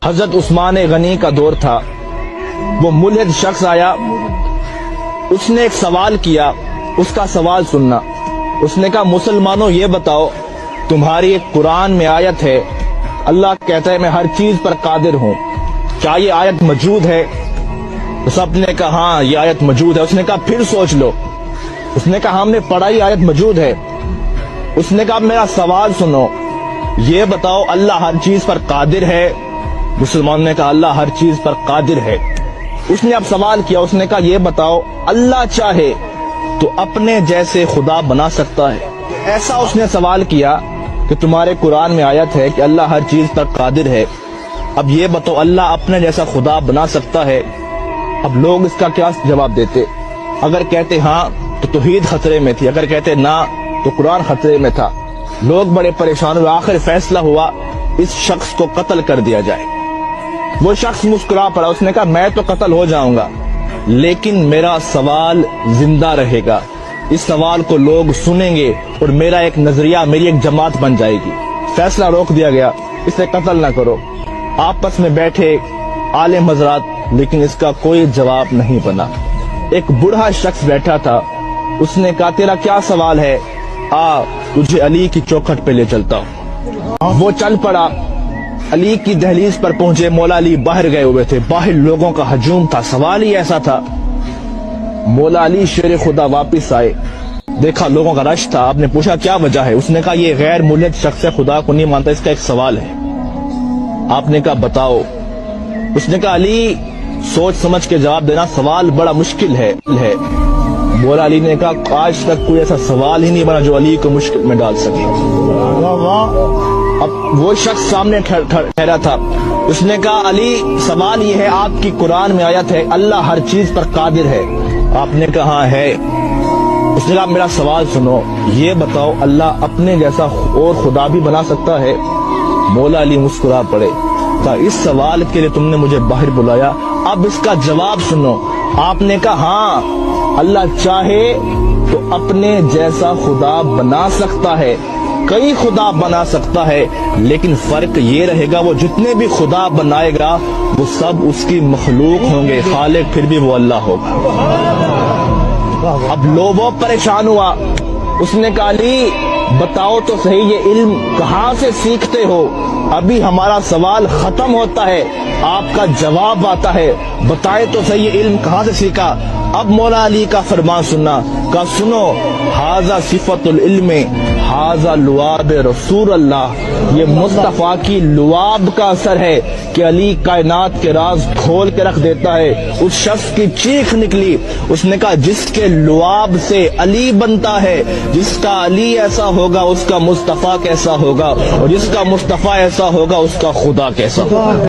حضرت عثمان غنی کا دور تھا، وہ ملحد شخص آیا، اس نے ایک سوال کیا، اس کا سوال سننا۔ اس نے کہا مسلمانوں یہ بتاؤ، تمہاری ایک قرآن میں آیت ہے، اللہ کہتا ہے میں ہر چیز پر قادر ہوں، کیا یہ آیت موجود ہے؟ تو سب نے کہا ہاں یہ آیت موجود ہے۔ اس نے کہا پھر سوچ لو۔ اس نے کہا ہم نے پڑھا یہ آیت موجود ہے۔ اس نے کہا میرا سوال سنو، یہ بتاؤ اللہ ہر چیز پر قادر ہے؟ مسلمان نے کہا اللہ ہر چیز پر قادر ہے۔ اس نے اب سوال کیا، اس نے کہا یہ بتاؤ اللہ چاہے تو اپنے جیسے خدا بنا سکتا ہے؟ ایسا اس نے سوال کیا کہ تمہارے قرآن میں آیت ہے کہ اللہ ہر چیز پر قادر ہے، اب یہ بتاؤ اللہ اپنے جیسا خدا بنا سکتا ہے؟ اب لوگ اس کا کیا جواب دیتے؟ اگر کہتے ہاں تو توحید خطرے میں تھی، اگر کہتے نہ تو قرآن خطرے میں تھا۔ لوگ بڑے پریشان ہوئے، آخر فیصلہ ہوا اس شخص کو قتل کر دیا جائے۔ وہ شخص مسکرا پڑا، اس نے کہا میں تو قتل ہو جاؤں گا لیکن میرا سوال زندہ رہے گا، اس سوال کو لوگ سنیں گے اور میرا ایک نظریہ، میری ایک جماعت بن جائے گی۔ فیصلہ روک دیا گیا، اسے قتل نہ کرو۔ آپس میں بیٹھے عالم حضرات، لیکن اس کا کوئی جواب نہیں بنا۔ ایک بوڑھا شخص بیٹھا تھا، اس نے کہا تیرا کیا سوال ہے؟ آ تجھے علی کی چوکھٹ پہ لے چلتا ہوں۔ وہ چل پڑا، علی کی دہلیز پر پہنچے، مولا علی باہر گئے ہوئے تھے، باہر لوگوں کا ہجوم تھا، سوال ہی ایسا تھا۔ مولا علی شیر خدا واپس آئے، دیکھا لوگوں کا رش تھا، آپ نے پوچھا کیا وجہ ہے؟ اس نے کہا یہ غیر ملحد شخص خدا کو نہیں مانتا، اس کا ایک سوال ہے۔ آپ نے کہا بتاؤ۔ اس نے کہا علی سوچ سمجھ کے جواب دینا، سوال بڑا مشکل ہے۔ مولا علی نے کہا آج تک کوئی ایسا سوال ہی نہیں بنا جو علی کو مشکل میں ڈال سکے۔ اب وہ شخص سامنے ٹھہرا تھا، اس نے کہا علی سوال یہ ہے، آپ کی قرآن میں آیت ہے اللہ ہر چیز پر قادر ہے؟ آپ نے کہا ہاں ہے۔ اس نے کہا میرا سوال سنو، یہ بتاؤ اللہ اپنے جیسا اور خدا بھی بنا سکتا ہے؟ مولا علی مسکرا پڑے، کہا اس سوال کے لیے تم نے مجھے باہر بلایا، اب اس کا جواب سنو۔ آپ نے کہا ہاں اللہ چاہے تو اپنے جیسا خدا بنا سکتا ہے، کئی خدا بنا سکتا ہے، لیکن فرق یہ رہے گا وہ جتنے بھی خدا بنائے گا وہ سب اس کی مخلوق ہوں گے، خالق پھر بھی وہ اللہ ہوگا۔ اب لوگوں پریشان ہوا، اس نے کہا علی بتاؤ تو صحیح یہ علم کہاں سے سیکھتے ہو؟ ابھی ہمارا سوال ختم ہوتا ہے، آپ کا جواب آتا ہے، بتائے تو صحیح یہ علم کہاں سے سیکھا؟ اب مولا علی کا فرمان سننا، کہا سنو ھذا صفت العلم ھذا لعاب رسول اللہ، یہ مصطفیٰ کی لعاب کا اثر ہے کہ علی کائنات کے راز کھول کے رکھ دیتا ہے۔ اس شخص کی چیخ نکلی، اس نے کہا جس کے لعاب سے علی بنتا ہے، جس کا علی ایسا ہوگا اس کا مصطفیٰ کیسا ہوگا، اور جس کا مصطفیٰ ایسا ہوگا اس کا خدا کیسا ہوگا۔